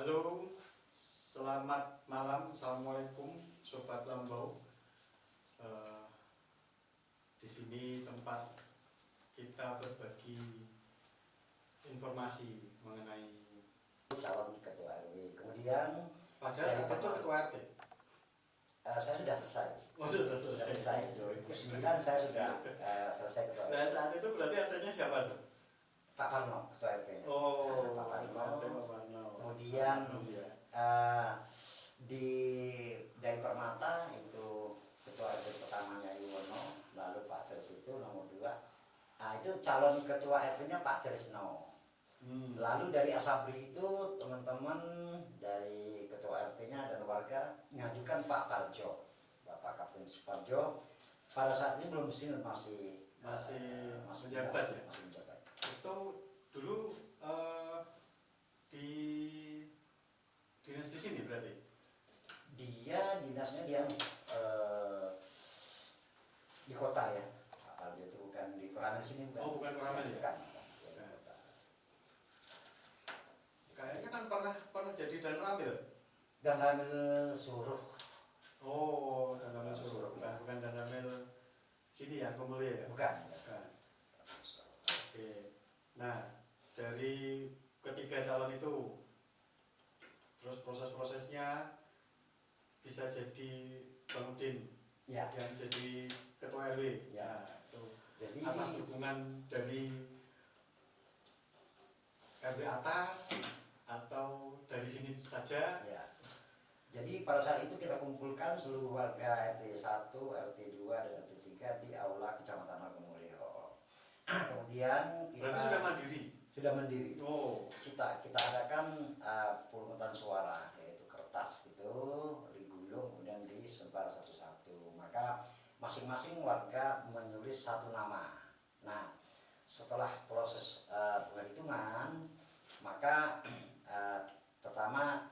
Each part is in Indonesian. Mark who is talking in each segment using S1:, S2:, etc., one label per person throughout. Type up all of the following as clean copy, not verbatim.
S1: Halo, selamat malam, assalamualaikum, sobat Lambau. Di sini tempat kita berbagi informasi mengenai
S2: calon ketua RW. Kemudian
S1: pada saat itu ketua RT.
S2: Saya sudah selesai.
S1: Oh, sudah selesai.
S2: 2009 saya sudah selesai ketua RW.
S1: Dan saat itu berarti artinya siapa tuh?
S2: Pak Parno ketua RT-nya.
S1: Oh,
S2: Pak Parno.
S1: Pak Parno.
S2: Kemudian dari Permata itu ketua RT pertamanya Iwono, lalu Pak Tris itu nomor 2. Nah, itu calon ketua RT-nya Pak Trisno. Lalu dari Asabri itu teman-teman dari ketua RT-nya dan warga mengajukan Pak Parjo, Bapak Kapten Suparjo. Pada saat ini belum sinut, masih
S1: menjabat ya.
S2: Masih menjabat.
S1: Itu dulu di dinas di sini berarti.
S2: Dia dinasnya di kota ya. Pak Parjo itu bukan di Koramil sini, bukan.
S1: Oh, bukan Koramil ya.
S2: Bukan.
S1: Kayaknya kan pernah jadi dan ramil.
S2: Dan Ramil Suruh.
S1: Oh, dan ramil Suruh.
S2: Ya.
S1: Bukan dan ramil sini ya, Pemulia ya.
S2: Bukan.
S1: Oke. Nah, dari ketiga calon itu, terus proses-prosesnya bisa jadi Bangudin
S2: Ya.
S1: yang jadi ketua RW.
S2: Ya.
S1: Nah, itu
S2: Jadi
S1: atas dukungan dari RW atas atau dari sini saja.
S2: Ya. Jadi pada saat itu kita kumpulkan seluruh warga RT 1, RT 2 dan RT 3 di aula Kecamatan Argomulyo. Kemudian kita
S1: Berarti sudah mandiri.
S2: Sudah mandiri.
S1: Oh,
S2: Kita adakan pungutan suara, yaitu kertas itu digulung kemudian disebar satu-satu. Maka masing-masing warga menulis satu nama. Nah, setelah proses penghitungan, maka pertama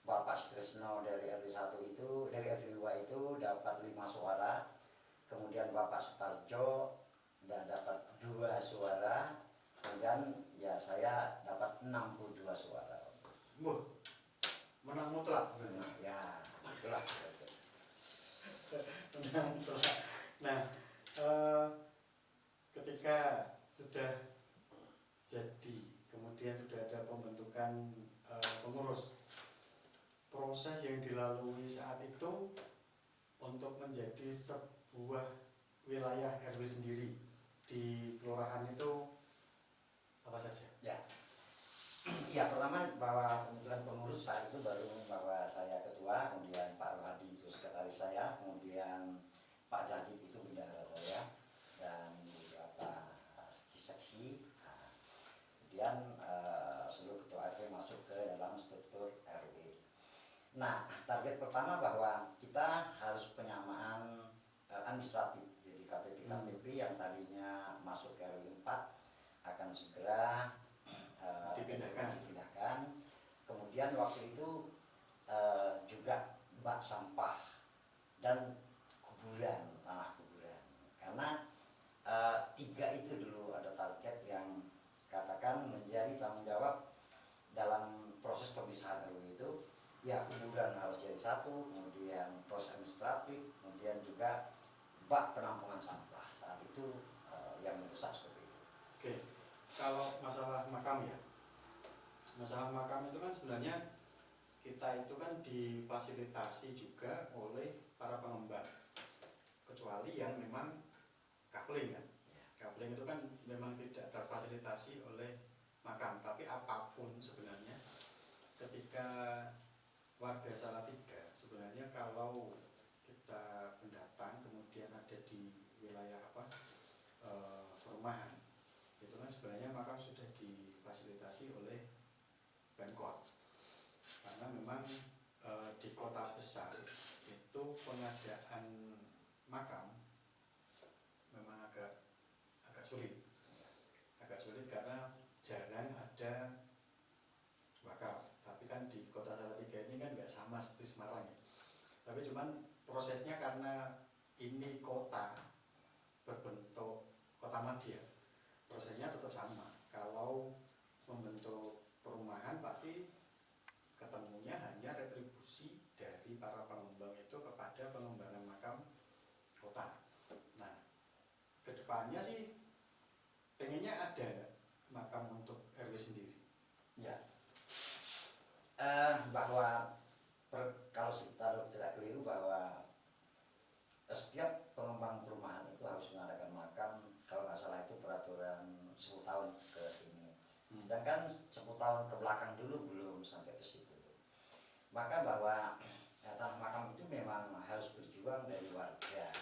S2: Bapak Sutrisno dari RT 1 itu, dari RT 2 itu dapat 5 suara. Kemudian Bapak Suparjo dapat 2 suara. Kemudian ya saya dapat 62 suara.
S1: menang mutlak.
S2: Ya, itulah.
S1: Menang mutlak. Nah, ketika sudah jadi, kemudian sudah ada pembentukan pengurus, proses yang dilalui saat itu untuk menjadi sebuah wilayah RW sendiri di kelurahan itu apa saja?
S2: Ya. Ya, pertama bahwa pembentukan pengurus saat itu baru bahwa saya ketua, kemudian Pak Rohadi itu sekretaris saya, kemudian Pak Jajib itu bendahara saya, dan beberapa seksi. Nah, kemudian seluruh ketua RW masuk ke dalam struktur RW. Nah, target pertama bahwa kita harus penyamaan administratif. Jadi KTP yang tadinya masuk ke RW 4 akan segera dipindahkan. Kemudian waktu itu juga bak sampah dan kuburan, tanah kuburan. Karena 3 itu dulu ada target yang katakan menjadi tanggung jawab dalam proses pemisahan RW itu. Ya, kuburan harus jadi satu, kemudian proses administratif, kemudian juga bak penampungan sampah. Saat itu yang mendesak seperti itu.
S1: Oke, kalau masalah makam ya, masalah makam itu kan sebenarnya kita itu kan difasilitasi juga oleh para pengembang, kecuali yang memang kapling kan. Kapling itu kan memang tidak terfasilitasi oleh makam, tapi apapun sebenarnya ketika warga Salatiga sebenarnya kalau kita pendatang kemudian ada di wilayah perumahan, itu kan sebenarnya makam sudah difasilitasi oleh Pemkot, karena memang di kota besar itu pengadaan makam memang agak sulit karena jarang ada wakaf. Tapi kan di kota Salatiga ini kan nggak sama seperti Semarang ya. Tapi cuman prosesnya karena ini kota berbentuk kota madya, prosesnya tetap sama. Kalau membentuk perumahan pasti kedepannya sih pengennya ada nggak makam untuk RW sendiri?
S2: Ya, bahwa kalau kita tidak keliru bahwa setiap pengembang perumahan itu harus mengadakan makam, kalau nggak salah itu peraturan 10 tahun ke sini. Sedangkan 10 tahun ke belakang dulu belum sampai ke situ. Maka bahwa tanah makam itu memang harus berjuang dari warga.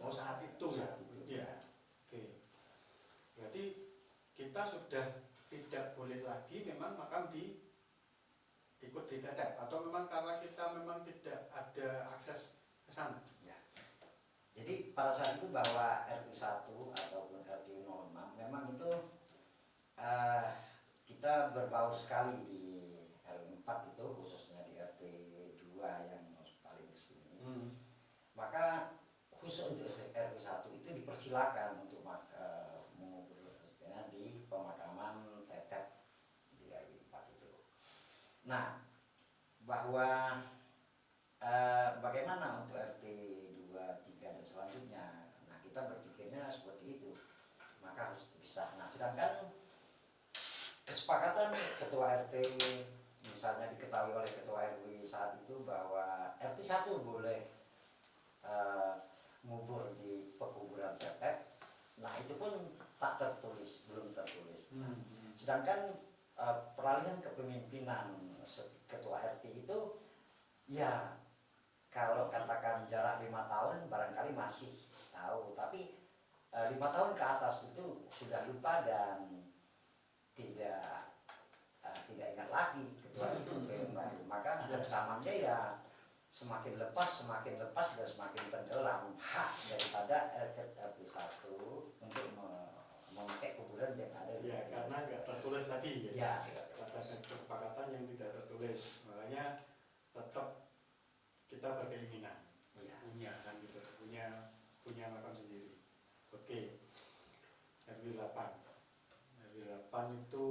S1: Oh saat itu ya? Iya. Oke. Berarti kita sudah tidak boleh lagi memang makam ikut ditetep, atau memang karena kita memang tidak ada akses ke sana?
S2: Ya. Jadi pada saat itu bahwa RT 1 ataupun RT 06 memang itu kita berbaur sekali di RW 4 itu, khususnya di RT 2 yang paling kesini. Maka khusus untuk RT 1 itu dipersilakan untuk menguburnya di pemakaman tetep di RW 4 itu. Nah, bahwa bagaimana untuk RT 2, 3 dan selanjutnya, nah kita berpikirnya seperti itu, maka harus dipisah. Nah, sedangkan kesepakatan ketua RT misalnya diketahui oleh ketua RW saat itu bahwa RT 1 boleh ngubur di pekuburan tetep, nah itu pun tak tertulis, belum tertulis. Sedangkan peralihan kepemimpinan ketua RT itu ya kalau katakan jarak 5 tahun barangkali masih tahu, tapi 5 tahun ke atas itu sudah lupa dan tidak ingat lagi ketua itu yang baru. Maka ancamannya ya semakin lepas dan semakin tenggelam hak daripada RT 1 untuk memakai kuburan yang ada.
S1: Ya, karena nggak tertulis tadi
S2: ya.
S1: Kesepakatan yang tidak tertulis, makanya tetap kita berkeinginan punya kan gitu, punya makam sendiri. Oke. RW 8 itu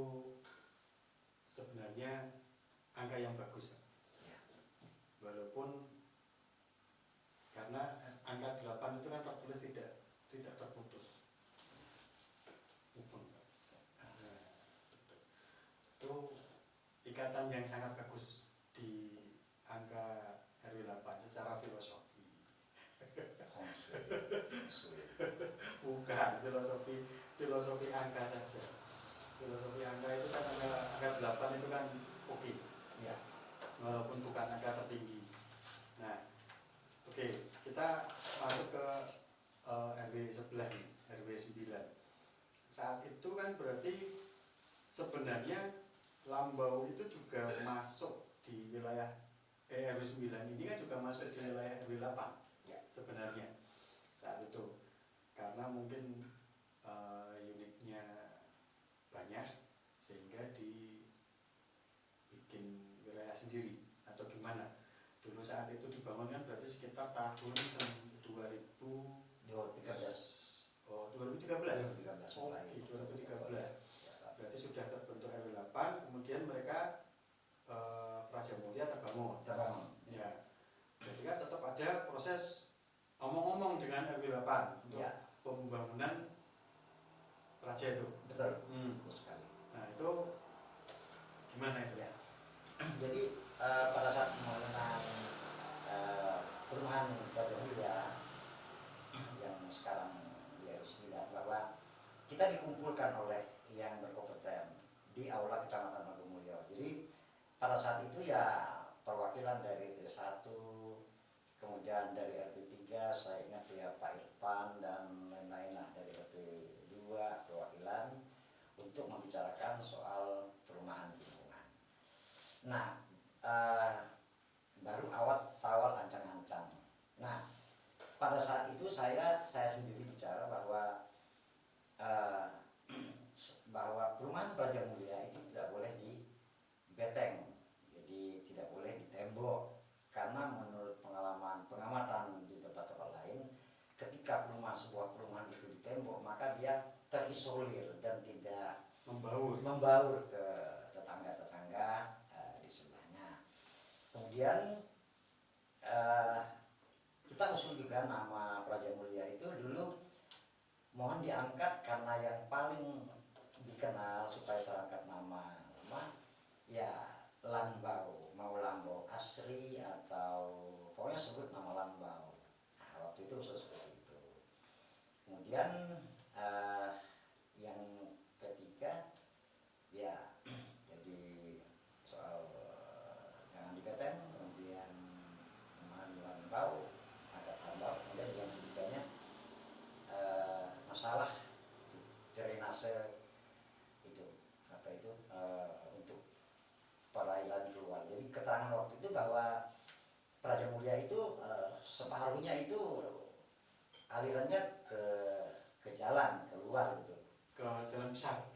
S1: sebenarnya angka yang bagus, Pak. Walaupun karena angka 8 itu kan tertulis tidak terputus. Itu ikatan yang sangat bagus di angka RW 8 secara filosofi. Bukan filosofi angka saja. Filosofi angka itu kan angka 8 itu kan oke. Ya. Walaupun bukan angka tertinggi. Nah, oke, kita masuk ke RW sebelah nih, RW 9. Saat itu kan berarti sebenarnya Lambau itu juga masuk di wilayah RW 9 ini kan juga masuk di wilayah RW 8 ya, sebenarnya saat itu, karena mungkin unitnya banyak sehingga dibikin wilayah sendiri atau gimana. Dulu saat itu dibangun kan berarti sekitar tahun 2013. Oh, 2013. Oh, di 2013. Berarti sudah terbentuk RW 8, kemudian mereka Praja Mulia terbangun. Ya. Jadi kan tetap ada proses omong-omong dengan RW 8 untuk pembangunan Praja itu.
S2: Betul. Betul sekali.
S1: Nah, itu gimana itu?
S2: Ya. Jadi pada saat pembangunan perumahan Praja Mulia yang sekarang di RW 9, bahwa kita dikumpulkan oleh yang berkompeten di aula Kecamatan Margomulyo. Jadi pada saat itu ya perwakilan dari RT 1, kemudian dari RT 3, saya ingat ya Pak Irfan dan lain-lain lah, dari RT 2 perwakilan untuk membicarakan soal perumahan lingkungan. Nah, baru awal ancang-ancang. Nah, pada saat itu saya sendiri bicara bahwa perumahan Praja Mulia itu tidak boleh di beteng, jadi tidak boleh di tembok, karena menurut pengamatan di tempat-tempat lain, ketika sebuah perumahan itu di tembok, maka dia terisolir dan tidak membaur ke tetangga-tetangga di sebelahnya. Kemudian kita usul juga nama Praja Mulia itu dulu mohon masalah drainase itu apa itu untuk perairan keluar. Jadi keterangan waktu itu bahwa Praja Mulia itu separuhnya itu alirannya ke jalan keluar gitu,
S1: ke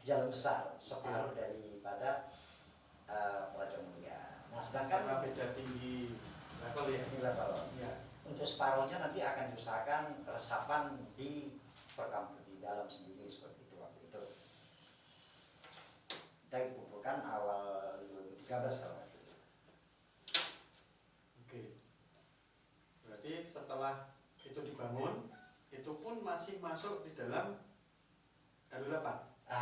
S1: jalan besar,
S2: separuh daripada Praja Mulia. Nah sedangkan
S1: karena beda tinggi level ya.
S2: Ini level.
S1: Ya.
S2: Untuk separuhnya nanti akan diusahakan resapan di perkampungan di dalam sendiri seperti itu waktu itu. Kita dikumpulkan awal 2013 kalau nggak salah.
S1: Oke. Berarti setelah itu dibangun, itu pun masih masuk di dalam RW 8.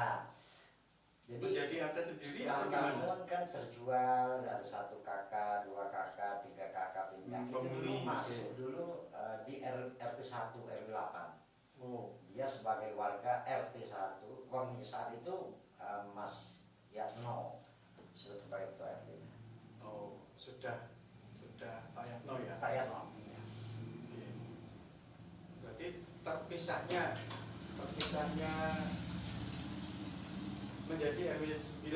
S2: Jadi
S1: menjadi RT sendiri atau
S2: setelah
S1: gimana?
S2: bangun kan terjual dari 1 kakak, 2 kakak, 3 kakak pindah. Itu dulu masuk dulu di RT 1 RW 8.
S1: Oh.
S2: Dia sebagai warga RT 1, wangi saat itu Mas Yatno sebagai ketua RT-nya.
S1: Oh, sudah Pak Yatno ya.
S2: Pak Yatno.
S1: Oke. Berarti terpisahnya menjadi RW 9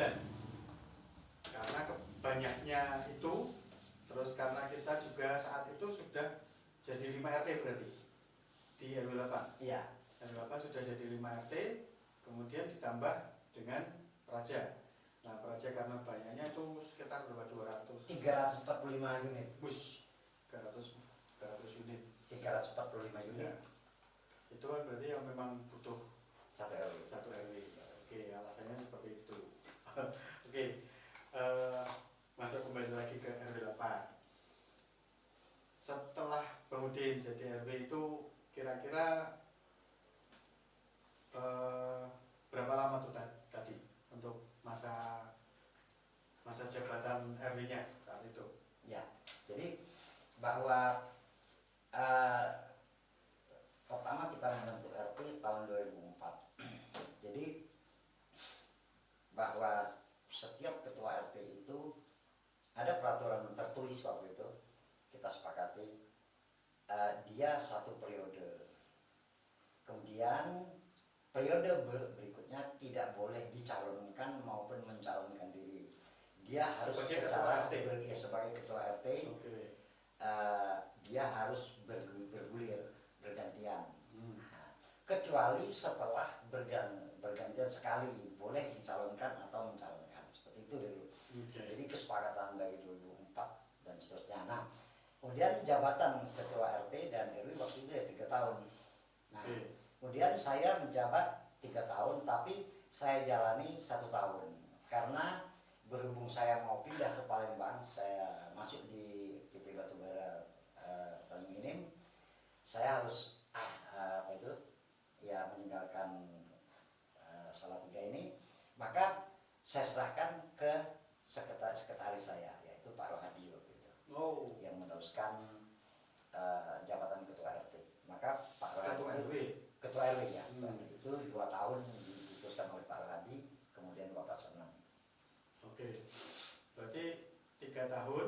S1: karena banyaknya itu, terus karena kita juga saat itu sudah jadi 5 RT berarti di RW 8.
S2: Iya.
S1: RW 8 sudah jadi 5 RT, kemudian ditambah dengan Praja. Nah, Praja karena banyaknya itu sekitar berapa,
S2: 345 unit.
S1: Bus 300 unit.
S2: 345 unit.
S1: Ya. Itu kan berarti yang memang butuh
S2: Satu RW.
S1: Oke, alasannya seperti itu. Oke, masuk kembali lagi ke RW 8. Setelah Bang Udin jadi RW itu kira-kira berapa lama tuh tadi untuk masa jabatan RW-nya saat itu?
S2: Ya, jadi bahwa pertama kita membentuk RT tahun 2004. Jadi bahwa setiap ketua RT itu ada peraturan tertulis waktu itu, kita sepakati dia 1 periode. Kemudian periode berikutnya tidak boleh dicalonkan maupun mencalonkan diri. Dia harus sebagai ketua RT.
S1: Okay.
S2: Dia harus bergulir bergantian. Kecuali setelah bergantian sekali boleh dicalonkan atau mencalonkan, seperti itu dulu.
S1: Okay.
S2: Jadi kesepakatan dari 2004 dan seterusnya. Nah, kemudian jabatan ketua RT dan RW waktu itu ya 3 tahun. Nah, kemudian saya menjabat 3 tahun, tapi saya jalani 1 tahun karena berhubung saya mau pindah ke Palembang, saya masuk di PT Batubara Tanjung, saya harus meninggalkan Salatiga ini, maka saya serahkan ke sekretaris saya, yaitu Pak Rohadi waktu itu, yang meneruskan jabatan ketua RT. Maka Pak Rohadi ketua RW ya, itu 2 tahun diteruskan oleh Pak Rohadi, kemudian Bapak senang.
S1: Oke, berarti 3 tahun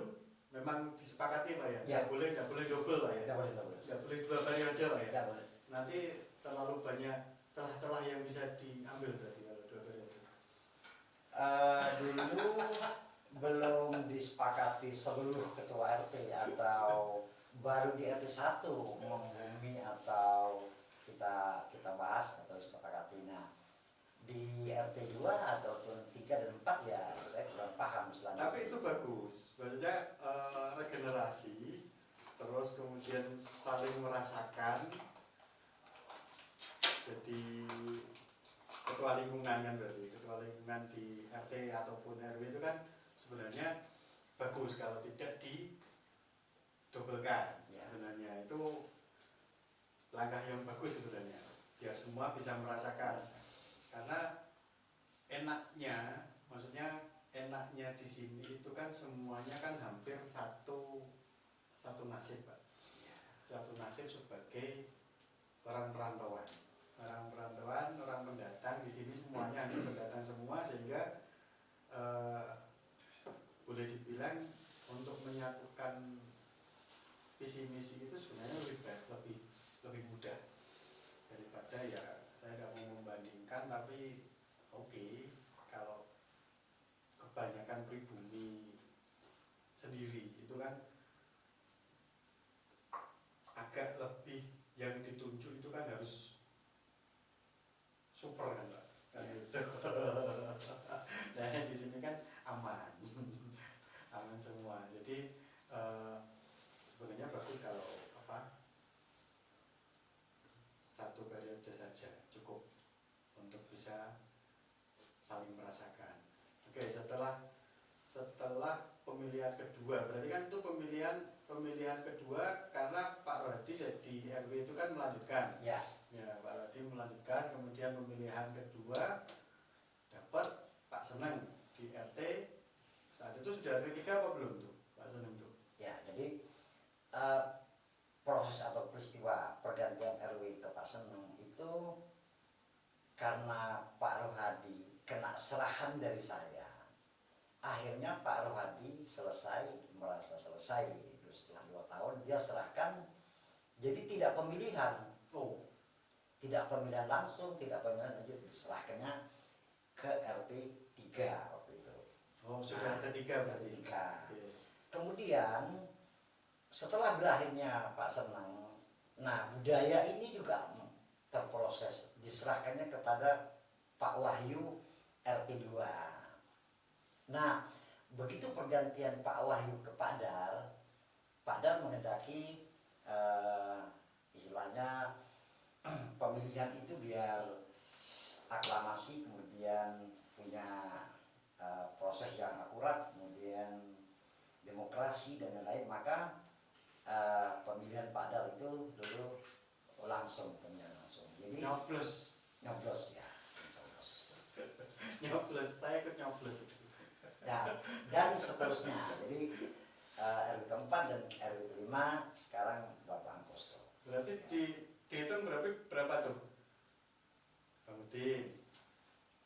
S1: memang disepakati Pak ya?
S2: Ya.
S1: Nggak boleh double Pak ya? Nggak boleh 2 periode Pak ya?
S2: Nggak boleh.
S1: Nanti terlalu banyak celah-celah yang bisa diambil berarti kalau 2 periode.
S2: Dulu belum disepakati seluruh ketua RT atau baru di RT 1 menghubungi atau kita bahas atau sepakati. Nah, di RT 2 ataupun 3 dan 4 ya saya kurang paham selanjutnya.
S1: Tapi itu bagus, maksudnya regenerasi, terus kemudian saling merasakan. Jadi ketua lingkungan kan berarti, ketua lingkungan di RT ataupun RW itu kan sebenarnya bagus kalau tidak didobelkan. Ya. Sebenarnya itu langkah yang bagus sebenarnya, biar semua bisa merasakan. Karena enaknya, maksudnya enaknya di sini itu kan semuanya kan hampir satu nasib Pak. Satu nasib sebagai orang perantauan, orang pendatang di sini semuanya ada pendatang semua, sehingga boleh dibilang untuk menyatukan visi misi itu sebenarnya lebih mudah daripada ya saya tidak mau membandingkan, tapi oke, kalau kebanyakan pribumi sendiri itu kan agak lebih, yang ditunjuk itu kan harus super kan Pak, kan gitu. Nah di sini kan aman, aman semua. Jadi sebenarnya bagus kalau apa, satu periode saja cukup untuk bisa saling merasakan. Oke, setelah pemilihan kedua, berarti kan itu pemilihan kedua karena Pak Rohadi jadi RW itu kan melanjutkan.
S2: Ya.
S1: Ya, Pak Rohadi melanjutkan, kemudian pemilihan kedua dapat Pak Seneng di RT. Saat itu sudah RT 3 apa belum tuh Pak Seneng tuh?
S2: Ya, jadi proses atau peristiwa pergantian RW ke Pak Seneng itu karena Pak Rohadi kena serahan dari saya. Akhirnya Pak Rohadi merasa selesai setelah 2 tahun dia serahkan, jadi tidak pemilihan.
S1: Oh,
S2: Tidak pemilihan langsung, tidak pemilihan lanjut, diserahkannya ke RT 3 waktu itu.
S1: oh sudah RT 3 berarti.
S2: RT 3.
S1: Oke.
S2: Kemudian setelah berakhirnya Pak Seneng, nah budaya ini juga terproses, diserahkannya kepada Pak Wahyu RT 2. Nah, begitu pergantian Pak Wahyu ke Pak Dar menghendaki istilahnya pemilihan itu biar aklamasi, kemudian punya proses yang akurat, kemudian demokrasi dan lain-lain, maka pemilihan Pak Dar itu dulu langsung, pemilihan langsung. Jadi
S1: Nyoblos.
S2: ya,
S1: Nyoblos, saya ikut nyoblos.
S2: ya, dan seterusnya. Jadi RW keempat dan RW kelima sekarang Bapak Angkoso.
S1: Berarti dihitung berapa tuh? Bang Udin,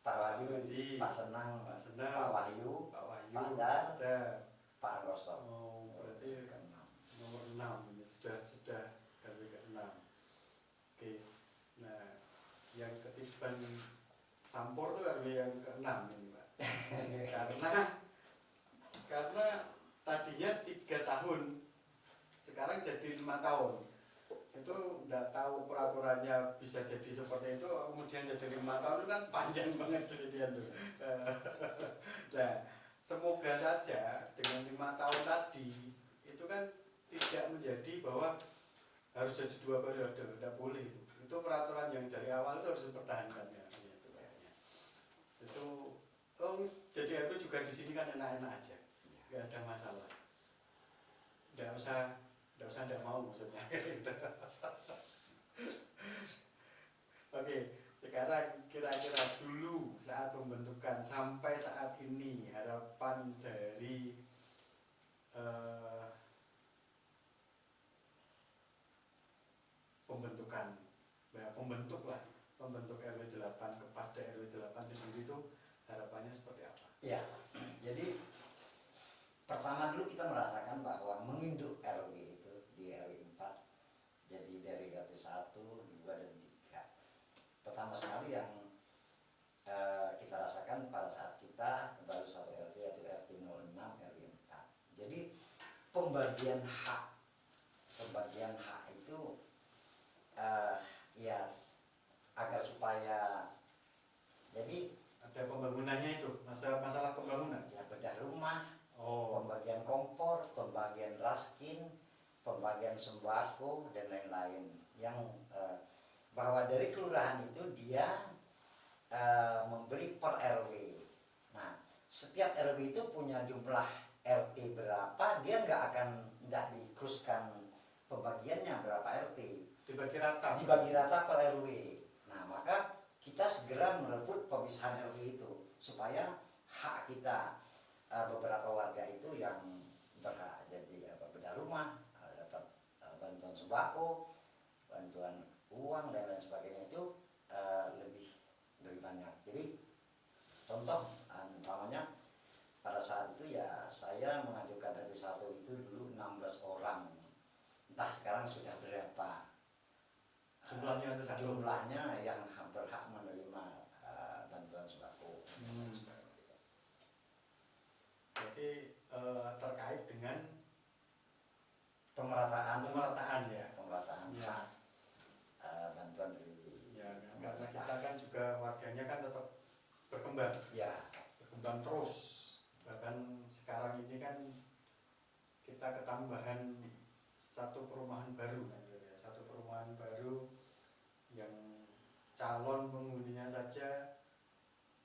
S2: Pak Wahyu,
S1: Wahyu,
S2: Pak Senang,
S1: Pak Senang,
S2: Pak Wahyu,
S1: Pak Wahyu,
S2: Pak Dar,
S1: Dar.
S2: Pak Angkoso.
S1: Oh, berarti nomor 6 ini sudah RW ke-6. Oke. Nah, yang ketiban Sampor tuh RW yang ke-6 ini, Pak. karena tadinya 3 tahun, sekarang jadi 5 tahun. Itu nggak tahu peraturannya bisa jadi seperti itu, kemudian jadi 5 tahun itu kan panjang banget kejadian tuh. Nah, semoga saja dengan 5 tahun tadi itu kan tidak menjadi bahwa harus jadi 2 periode, tidak boleh itu. Itu peraturan yang dari awal itu harus dipertahankan ya, gitu kayaknya. Itu jadi RW juga di sini kan enak-enak aja, nggak ada masalah. Nggak usah nggak mau maksudnya. Oke, sekarang kira-kira dulu saat pembentukan sampai saat ini harapan dari pembentuk RW 8 kepada RW 8 sendiri itu harapannya seperti apa?
S2: Ya, jadi pertama dulu kita merasakan bahwa menginduk RW itu di RW 4, jadi dari RT 1, 2, dan 3. Pertama sekali yang kita rasakan pada saat kita baru satu RT, yaitu RT 06, RW 4. Jadi pembagian hak itu ya agar supaya jadi
S1: ada pembangunannya itu, masalah pembangunan.
S2: Ya, bedah rumah,
S1: Oh,
S2: pembagian kompor, pembagian raskin, pembagian sembako dan lain-lain. Yang bahwa dari kelurahan itu dia memberi per RW. Nah, setiap RW itu punya jumlah RT berapa, dia nggak dikruskan pembagiannya berapa RT. Dibagi rata per RW. Nah, maka kita segera merebut pemisahan RW itu supaya hak kita, beberapa warga itu yang berhak jadi bedah rumah, dapat bantuan sembako, bantuan uang dan lain sebagainya itu lebih banyak. Jadi contoh umpamanya pada saat itu ya saya mengajukan RT 1 itu dulu 16 orang, entah sekarang sudah berapa
S1: jumlahnya
S2: yang berhak
S1: terkait dengan
S2: pemerataan
S1: ya.
S2: pemerataan
S1: Ya.
S2: bantuan dari
S1: Ya, karena kita kan juga warganya kan tetap berkembang terus, bahkan sekarang ini kan kita ketambahan satu perumahan baru yang calon penghuninya saja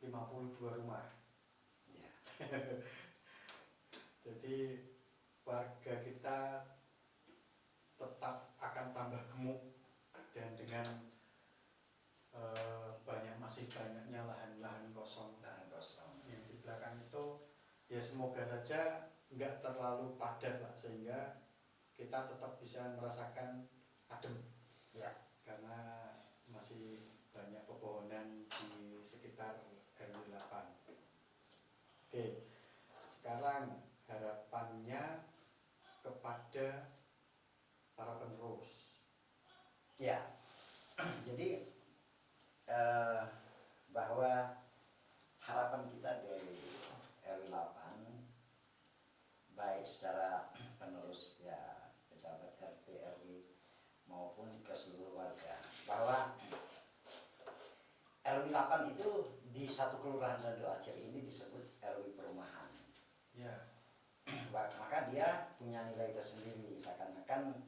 S1: 52 rumah.
S2: ya.
S1: Jadi warga kita tetap akan tambah gemuk, dan dengan masih banyaknya lahan-lahan kosong yang di belakang itu, ya semoga saja nggak terlalu padat Pak, sehingga kita tetap bisa merasakan adem
S2: Ya.
S1: karena masih banyak pepohonan di sekitar RW 8. Oke, sekarang harapannya kepada para penerus.
S2: Ya, jadi bahwa harapan kita dari RW 8 baik secara penerus ya pejabat RT RW maupun ke seluruh warga, bahwa RW 8 itu di satu kelurahan Randu Aceh ini disebut RW perumahan.
S1: Ya.
S2: Maka dia punya nilai tersendiri, seakan-akan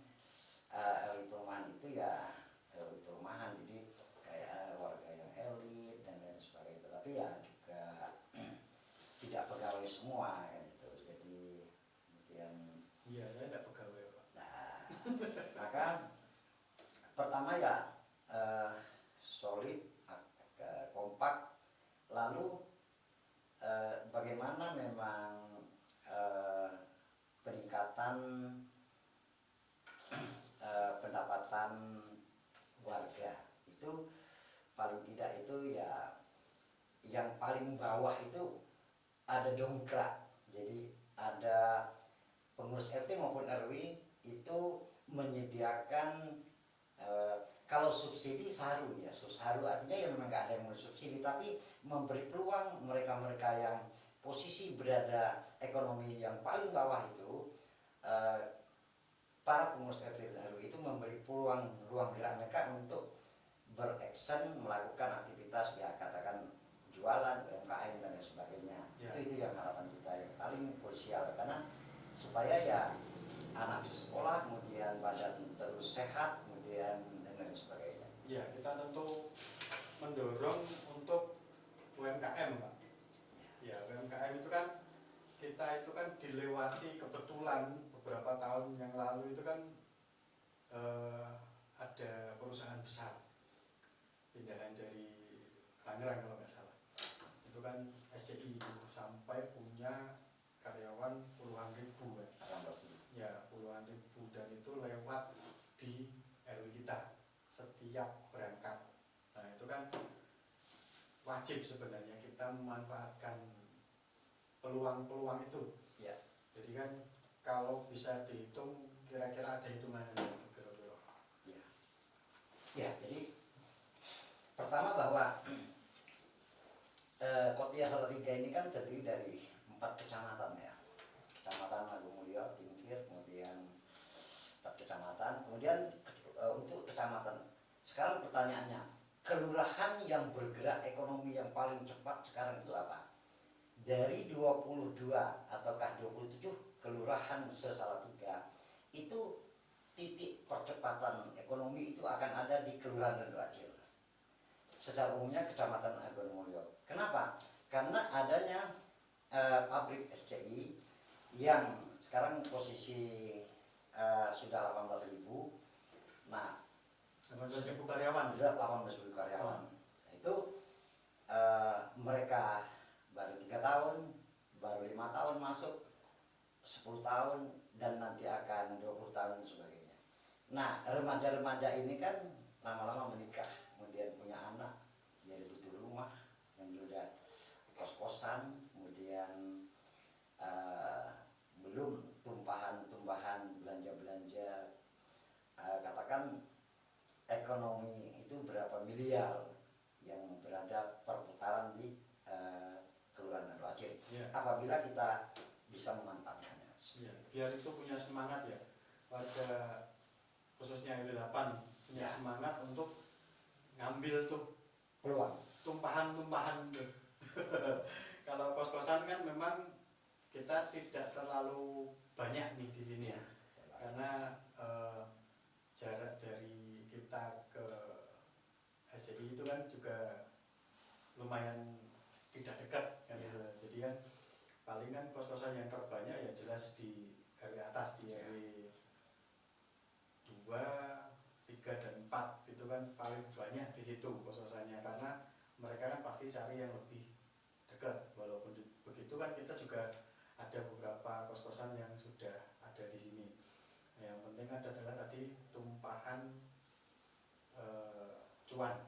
S2: RW perumahan itu ya RW perumahan, jadi kayak warga yang elit dan lain sebagainya, tapi ya juga tidak pegawai semua kan itu. Jadi kemudian
S1: Iya, saya tidak pegawai Pak.
S2: nah, maka pertama ya solid, kompak, lalu bagaimana memang peningkatan pendapatan warga itu paling tidak itu ya yang paling bawah itu ada dongkrak. Jadi ada pengurus RT maupun RW itu menyediakan kalau subsidi saru ya, saru artinya ya memang nggak ada yang mau subsidi, tapi memberi peluang mereka-mereka yang posisi berada ekonomi yang paling bawah itu, para pengurus RT dan RW itu memberi peluang ruang gerak mereka untuk bereksen, melakukan aktivitas ya katakan jualan, UMKM dan lain sebagainya.
S1: Ya.
S2: Itu yang harapan kita yang paling krusial, karena supaya ya anak bisa sekolah, kemudian badan terus sehat, kemudian dan lain sebagainya.
S1: Ya, kita tentu mendorong untuk UMKM Pak. Ya, UMKM itu kan kita itu kan dilewati kebetulan beberapa tahun yang lalu itu kan ada perusahaan besar pindahan dari Tangerang kalau nggak salah. Itu kan SCI itu sampai punya karyawan puluhan ribu kan. Ya, puluhan ribu, dan itu lewat di RW kita setiap berangkat. Nah, itu kan wajib sebenarnya kita memanfaatkan peluang-peluang itu.
S2: Ya.
S1: Jadi kan kalau bisa dihitung kira-kira ada hitungannya kira-kira.
S2: Ya. Ya, jadi pertama bahwa Kotia Salatiga ini kan terdiri dari 4 kecamatan ya. Kecamatan Agomulyo, Tingkir, kemudian 4 kecamatan. Kemudian untuk kecamatan, sekarang pertanyaannya, kelurahan yang bergerak ekonomi yang paling cepat sekarang itu apa? Dari 22 ataukah 27 kelurahan se-Salatiga itu titik percepatan ekonomi itu akan ada di Kelurahan Randu Aceh. Secara umumnya Kecamatan Agomulyo. Kenapa? Karena adanya pabrik SCI yang sekarang posisi sudah 18.000. Nah,
S1: 18.000 karyawan.
S2: 18.000 karyawan. Itu mereka baru 3 tahun, baru 5 tahun masuk, 10 tahun, dan nanti akan 20 tahun dan sebagainya. Nah, remaja-remaja ini kan lama-lama menikah, kemudian punya anak, jadi butuh rumah, dan juga kos-kosan, kemudian belum tumpahan belanja-belanja, katakan ekonomi itu berapa miliar yang berada perputaran di Kelurahan Randu Aceh.
S1: Ya.
S2: Apabila kita bisa memanfaatkan
S1: biar itu punya semangat ya, warga khususnya RW 8 punya semangat untuk ngambil tuh
S2: peluang
S1: tumpahan tuh. Kalau kos-kosan kan memang kita tidak terlalu banyak nih di sini ya, karena jarak dari kita ke SCI itu kan juga lumayan tidak dekat kan ya. Jadi kan paling kan kos-kosan yang terbanyak ya jelas di RW atas, di RW 2, 3 dan 4 itu kan paling banyak di situ kos-kosannya, karena mereka kan pasti cari yang lebih dekat. Walaupun begitu kan kita juga ada beberapa kos-kosan yang sudah ada di sini. Yang penting adalah tadi tumpahan cuan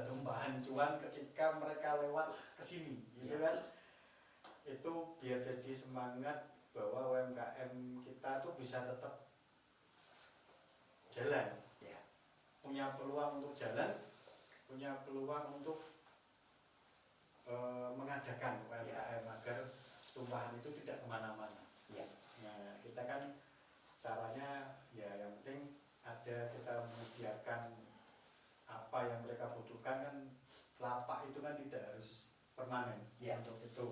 S1: tumpahan cuan ketika mereka lewat ke sini gitu kan. Itu biar jadi semangat bahwa UMKM kita tuh bisa tetap jalan, punya peluang untuk jalan, punya peluang untuk mengadakan UMKM agar tumpahan itu tidak kemana-mana. Nah, kita kan caranya ya yang penting ada, kita menyediakan apa yang mereka butuhkan. Kan lapak itu kan tidak harus permanen untuk itu,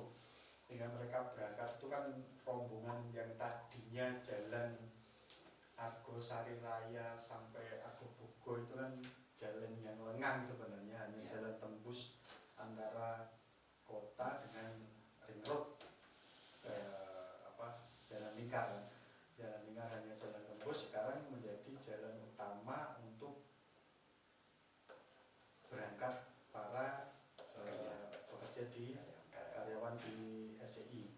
S1: sehingga mereka berangkat itu kan rombongan yang tadinya jalan Argo Sari Raya sampai Argo Bugo itu kan jalan yang lengang sebenarnya, hanya jalan tembus antara kota dengan ring road, jalan lingkar. Jalan lingkar hanya jalan tembus, sekarang menjadi jalan utama untuk berangkat para pekerja di karyawan di SCI.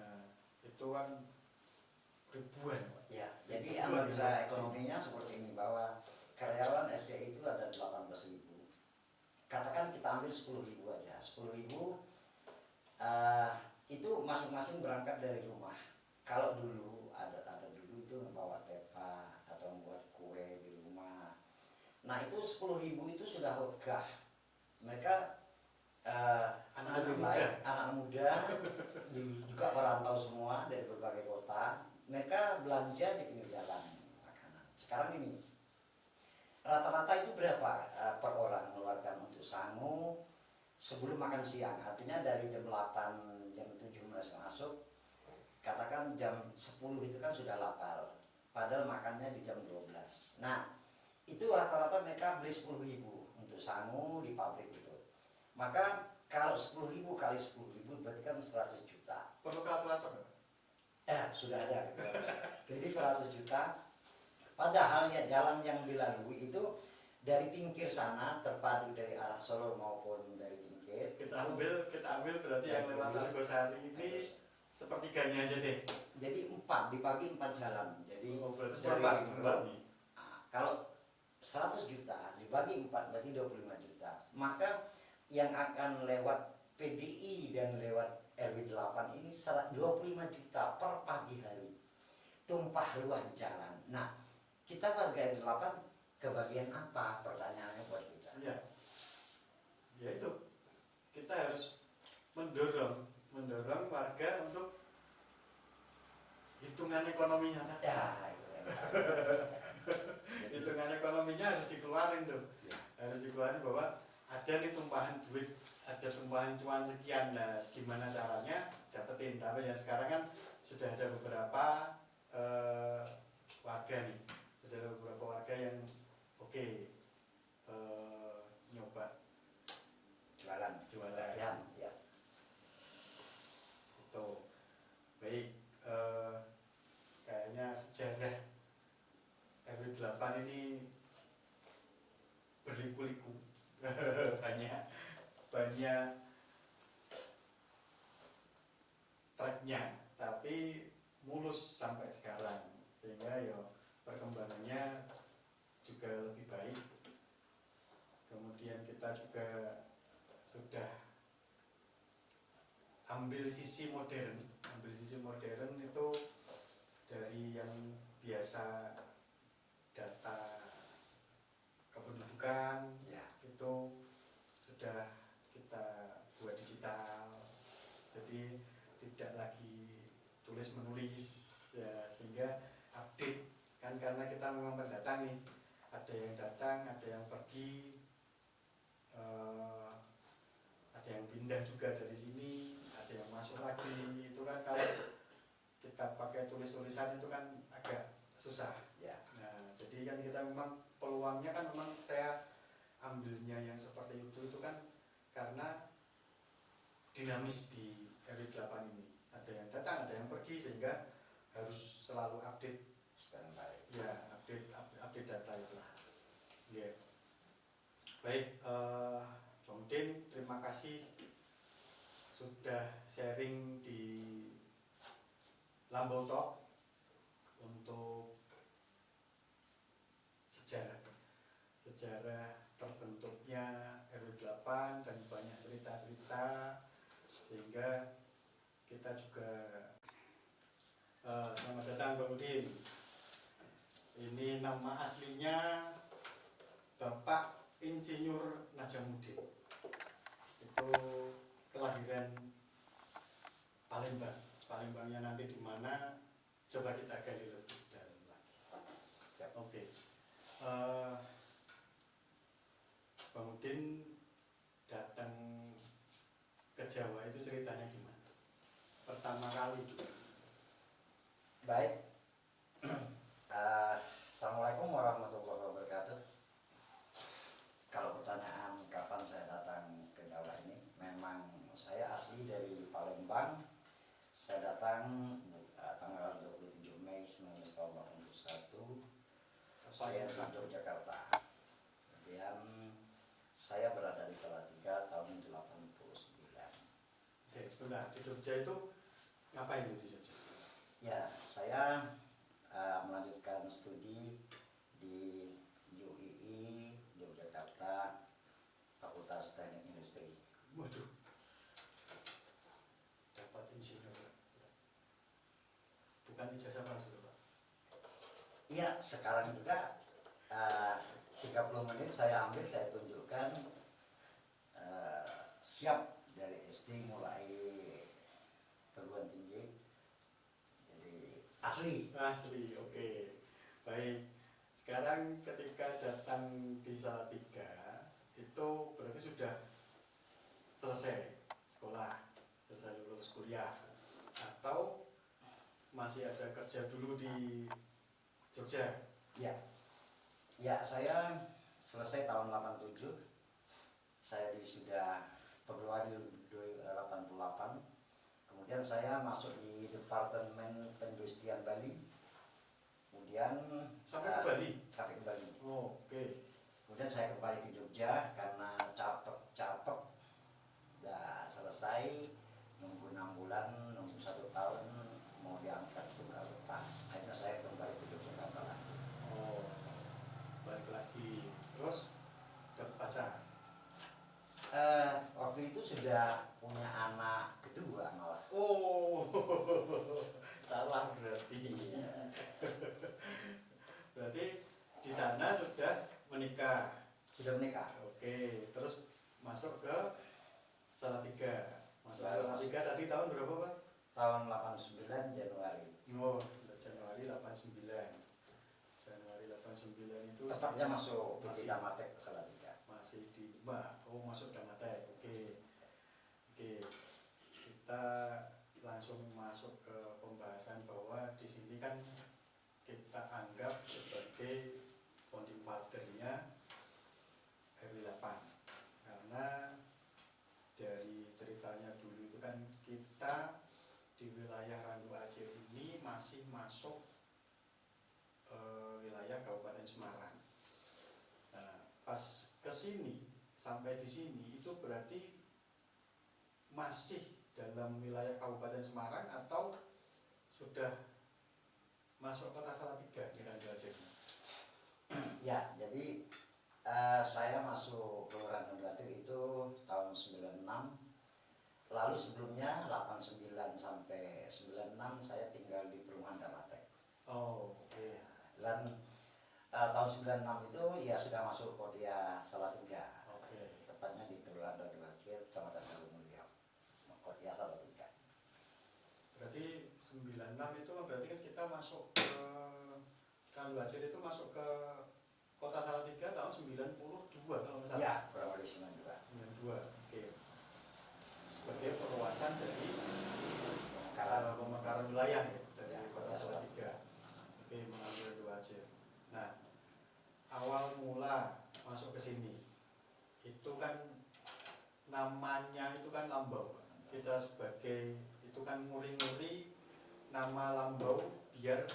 S1: Nah, itu kan ribuan.
S2: Jadi analisa ekonominya seperti ini, bahwa karyawan SCI itu ada 18.000. Katakan kita ambil 10.000 aja. 10.000 itu masing-masing berangkat dari rumah. Kalau dulu ada dulu itu membawa tepa atau membuat kue di rumah. Nah itu 10.000 itu sudah ogah. Mereka anak muda juga perantau semua dari berbagai kota. Mereka belanja di pinggir jalan makanan. Sekarang ini rata-rata itu berapa per orang mengeluarkan untuk sangu sebelum makan siang? Artinya dari jam 8, jam 7 masuk, katakan jam 10 itu kan sudah lapar, padahal makannya di jam 12. Nah itu rata-rata mereka beli 10.000 untuk sangu di pabrik itu. Maka kalau 10.000 kali 10.000 berarti kan 100 juta.
S1: Perlu kalkulator?
S2: Sudah ada. Jadi 100 juta. Padahal ya jalan yang dilalui itu dari pinggir sana, terpadu dari arah Solo maupun dari pinggir.
S1: Kita ambil berarti yang lewat Argosari ini sepertiganya aja deh.
S2: Jadi 4 dibagi 4 jalan. Jadi kalau 100 juta dibagi 4 berarti 25 juta. Maka yang akan lewat PDI dan lewat RW 8 ini 25 juta per pagi hari. Tumpah ruah di jalan. Nah, kita warga RW 8 kebagian apa? Pertanyaannya buat kita.
S1: Ya itu. Kita harus mendorong warga untuk hitungan ekonominya tadi. Hitungan ekonominya harus dikeluarin tuh. Harus dikeluarin bahwa ada nih tumpahan duit, ada tumpahan cuan sekian. Nah, gimana caranya? Catetin. Tapi yang sekarang kan sudah ada beberapa warga nih, sudah ada beberapa warga yang nyoba jualan
S2: ya.
S1: Itu baik. Kayaknya sejarah RW 8 ini berliku-liku. banyak tracknya, tapi mulus sampai sekarang, sehingga perkembangannya juga lebih baik. Kemudian kita juga sudah ambil sisi modern itu dari yang biasa data kependudukan itu sudah kita buat digital, jadi tidak lagi tulis menulis ya, sehingga update kan, karena kita memang pendatang nih, ada yang datang, ada yang pergi, ada yang pindah juga dari sini, ada yang masuk lagi. Itu kan kalau kita pakai tulis-tulisan itu kan agak susah
S2: Ya.
S1: nah, jadi kan kita memang peluangnya kan memang saya ambilnya yang seperti itu kan karena dinamis di RW 8 ini, ada yang datang, ada yang pergi, sehingga harus selalu update
S2: Standby.
S1: ya, update data itu ya. Baik, Bang Udin, terima kasih sudah sharing di Lambau Talk untuk sejarah terbentuknya RW 8 dan banyak cerita-cerita, sehingga kita juga selamat datang Bang Udin. Ini nama aslinya Bapak Insinyur Najamuddin. Itu kelahiran Palembang. Palembangnya nanti di mana? Coba kita gali lebih dalam lagi. Oke. Bang Udin datang ke Jawa itu ceritanya gimana? Pertama kali dulu.
S2: Baik. Assalamualaikum warahmatullahi wabarakatuh. Kalau pertanyaan kapan saya datang ke Jawa ini, memang saya asli dari Palembang. Saya datang tanggal 27 Mei 1981. Saya sampai Jakarta. Kemudian saya berada di Salatiga tahun 89.
S1: Sebentar, di Jogja itu ngapain itu di Jogja?
S2: Ya, saya melanjutkan studi di UII Yogyakarta, Fakultas Teknik Industri.
S1: Waduh, dapat insinyur. Bukan ijazah palsu, Pak?
S2: Iya, sekarang juga 30 menit saya ambil, saya tunjukkan siap dari SD mulai perguruan tinggi. Jadi asli.
S1: Oke. Baik. Sekarang ketika datang di Salatiga itu berarti sudah selesai sekolah, selesai lulus kuliah, atau masih ada kerja dulu di Jogja?
S2: Ya, saya selesai tahun 87. Saya sudah Februari 88. Kemudian saya masuk di Departemen Perindustrian Bali. Kemudian
S1: Sampai ke Bali?
S2: Sampai ke Bali.
S1: Oh, oke.
S2: Kemudian saya kembali ke Jogja karena capek. Udah selesai, nunggu 6 bulan, nunggu 1 tahun mau diangkat ke Kalimantan. Akhirnya saya kembali ke Yogyakarta lagi.
S1: Oh, balik lagi. Terus dapat pacar?
S2: Waktu itu sudah punya anak kedua malah.
S1: Oh, salah berarti. Berarti di sana sudah menikah.
S2: Sudah menikah.
S1: Oke, terus masuk ke Salatiga. Masuk ke Salatiga tadi tahun berapa, Pak?
S2: Tahun 89 Januari.
S1: Oh, Januari 89. Januari 89 itu
S2: Tepatnya masuk
S1: masih
S2: PT Damatek Salatiga.
S1: masih di masuk Damatek. Oke. Kita langsung masuk ke pembahasan bahwa di sini kan kita anggap sebagai founding father-nya RW 8 karena dari ceritanya dulu itu kan kita di wilayah Randu Aceh ini masih masuk wilayah Kabupaten Semarang. Nah, pas ke sini sampai di sini itu berarti masih dalam wilayah Kabupaten Semarang atau sudah masuk kota Salatiga di Randu Aceh?
S2: Ya, jadi saya masuk Kelurahan Randu Aceh itu tahun 96. Lalu sebelumnya 89 sampai 96 saya tinggal di perumahan Damatek.
S1: Oh, oke.
S2: Dan tahun 96 itu ya sudah masuk Kodia Salatiga.
S1: Oke.
S2: Tepatnya di Kelurahan Randu Aceh, Kecamatan Gunung Mulia, Kodia Salatiga.
S1: Berarti 96 96 itu berarti kan kita masuk ke Kali Wajir itu masuk ke Kota Salatiga tahun 92 kalau nggak salah.
S2: Ya, kurang lebih 92.
S1: 92. Oke. Sebagai perluasan dari pemekaran wilayah ya, dari
S2: Ya,
S1: Kota
S2: ya.
S1: Salatiga. Oke, mengambil Kali Wajir. Nah, awal mula masuk ke sini itu kan namanya itu kan Lambau. Kita sebagai itu kan nguri-nguri nama Lambau biar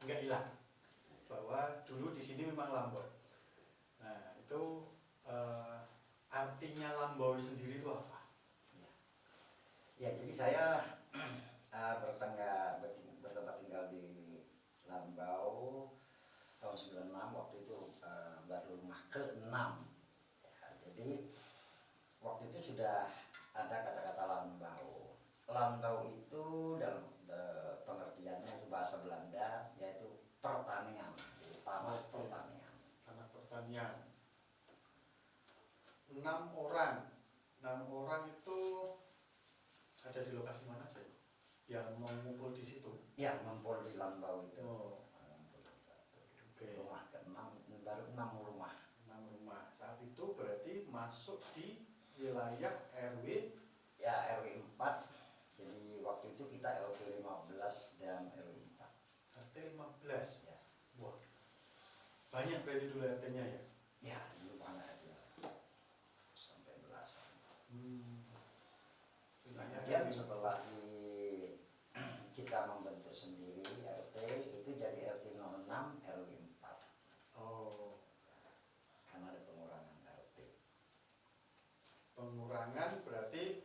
S1: enggak hilang bahwa dulu di sini memang Lambau. Nah, itu artinya Lambau sendiri itu apa?
S2: Ya, jadi saya bertempat tinggal di Lambau tahun 96, waktu itu baru rumah ke-6. Ya, jadi waktu itu sudah ada kata-kata Lambau. Lambau itu dalam pengertiannya itu bahasa Belanda, yaitu pertanian, jadi tanah pertanian.
S1: Tanah pertanian. 6 orang itu ada di lokasi mana saja? Yang mengumpul di situ.
S2: Yang mengumpul di Lambau itu.
S1: Oh.
S2: Mengumpul di satu.
S1: Oke.
S2: Rumah ke-6, baru 6 rumah.
S1: 6 rumah. Saat itu berarti masuk di wilayah RW
S2: Ya, RW 4. Jadi waktu itu kita RW 15 dan RW 4.
S1: RT 15.
S2: Ya.
S1: Wah. Banyak berarti dulu RT-nya ya.
S2: Ya, dulu banyak aja. Sampai belasan. Kemudian setelah kita membentuk sendiri RT, itu jadi RT 06 RW 4.
S1: Oh.
S2: Karena ada pengurangan RT.
S1: Pengurangan berarti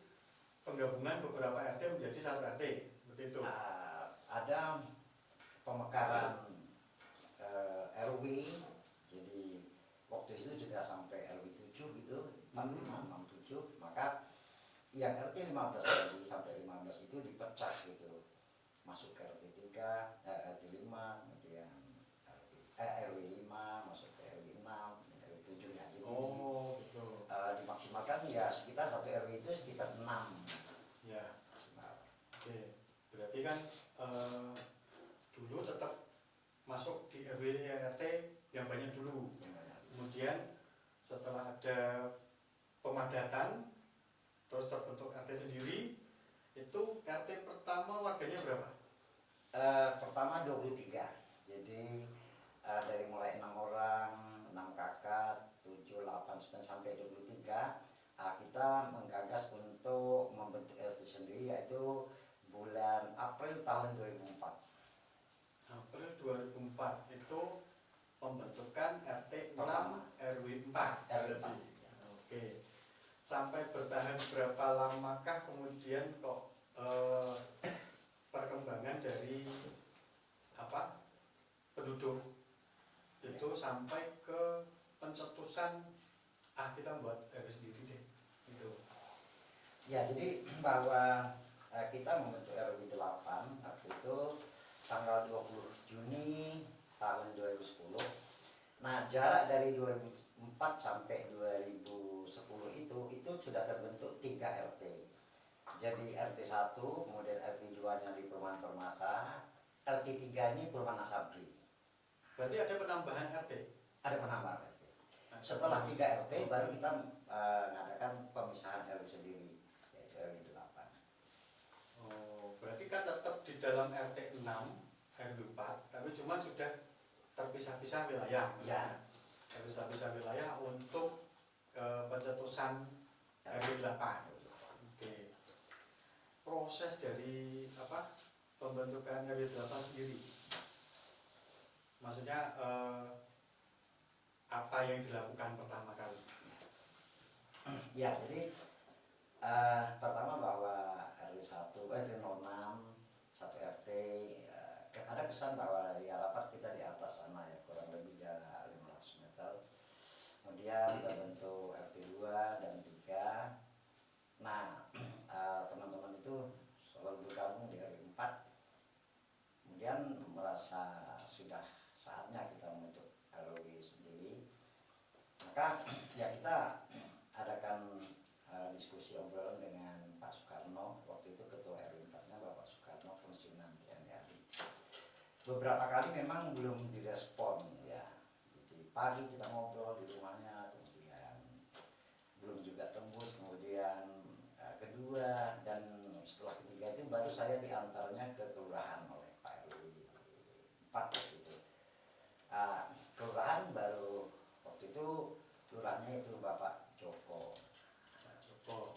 S1: penggabungan beberapa RT menjadi satu RT, seperti itu.
S2: Ada pemekaran RW, jadi waktu itu juga sampai RW 7 gitu, 45, 67, maka yang RT 15 tadi sampai 15 itu dipecah gitu, masuk ke RT 3, RT 5, kemudian RW 5, masuk ke RW 6, RW 7 ya. Jadi
S1: gitu.
S2: Dimaksimalkan ya sekitar satu RW itu sekitar 6.
S1: Ya. Oke. Berarti kan dulu tetap masuk di RW RT yang banyak dulu. Kemudian setelah ada pemadatan terus terbentuk RT sendiri, itu RT pertama warganya berapa?
S2: Pertama 23. Jadi dari mulai 6 orang, 6 kakak, 7, 8, 9 sampai 23, kita menggagas untuk membentuk RT sendiri, yaitu bulan April tahun 2004.
S1: April 2004 itu pembentukan RT 6
S2: Pertama.
S1: RW 4.
S2: RW 4.
S1: Oke. Sampai bertahan berapa lamakah kemudian kok perkembangan dari penduduk itu sampai ke pencetusan kita buat RW sendiri deh gitu.
S2: Ya, jadi bahwa kita membentuk RW 8 waktu itu tanggal 20 Juni tahun 2010. Nah, jarak dari 2004 sampai 2010 itu sudah terbentuk 3 RT. Jadi RT 1, kemudian RT 2-nya di Perumahan Permata, RT 3 ini Perumahan Asabri.
S1: Berarti ada penambahan RT?
S2: Ada penambahan RT. Setelah 3 RT baru kita mengadakan pemisahan RW sendiri, yaitu RW 8.
S1: Oh, berarti kan tetap di dalam RT 6 RW 4, tapi cuma sudah terpisah-pisah wilayah.
S2: Ya.
S1: Terpisah-pisah wilayah untuk pencetusan RW 8. Oke. Proses dari pembentukan RW 8 sendiri, maksudnya apa yang dilakukan pertama kali?
S2: Ya, jadi pertama bahwa RW 1, RT 06, 1 RT, ada kesan bahwa ya rapat kita di atas sana ya, kurang lebih jarak 500 meter. Kemudian terbentuk RT 2 dan 3. Nah, teman-teman itu selalu bergabung di RW 4. Kemudian merasa sudah saatnya kita membentuk RW sendiri. Maka ya kita adakan diskusi obrolan dengan Pak Soekarno, waktu itu ketua RW 4-nya Bapak Soekarno. beberapa kali memang belum direspon ya. Jadi pagi kita ngobrol di rumahnya, kemudian belum juga tembus, kemudian kedua dan setelah ketiga itu baru saya diantarnya ke kelurahan oleh Pak RW 4 gitu. Kelurahan baru waktu itu kelurahannya itu Bapak Joko. Pak Joko.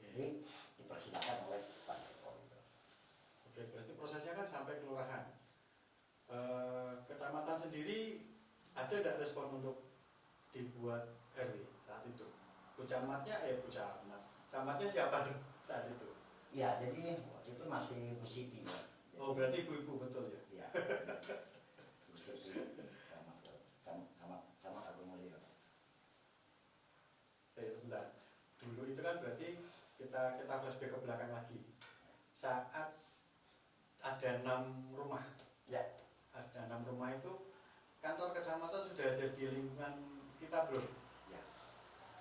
S2: Jadi dipersilakan oleh Pak Joko itu.
S1: Oke, berarti prosesnya kan sampai kelurahan. Kecamatan sendiri ada tidak respon untuk dibuat RW saat itu? Camatnya siapa tuh saat itu?
S2: Ya, jadi waktu itu masih Bu Siti ya.
S1: Oh, berarti ibu-ibu betul ya?
S2: Iya. Bu Siti, Camat Agung Mulyo.
S1: Sebentar. Dulu itu kan berarti kita flashback ke belakang lagi. Saat ada 6 rumah.
S2: Ya.
S1: Ada 6 rumah itu kantor kecamatan sudah ada di lingkungan kita belum?
S2: Ya.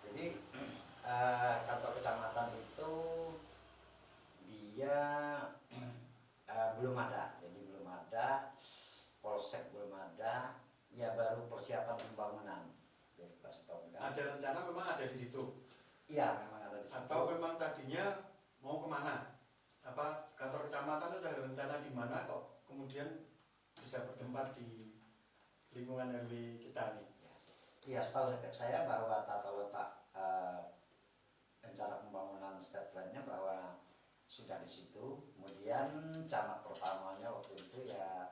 S2: Jadi kantor kecamatan itu dia belum ada, jadi belum ada, polsek belum ada, ya baru persiapan pembangunan. Jadi
S1: Ada rencana memang ada di situ?
S2: Iya, memang ada di situ.
S1: Atau memang tadinya mau kemana? Apa kantor kecamatan itu ada rencana di mana kok kemudian bisa bertempat di lingkungan RW kita nih?
S2: Iya, setahu saya bahwa tata letak rencana pembangunan state plan-nya bahwa sudah di situ. Kemudian camat pertamanya waktu itu ya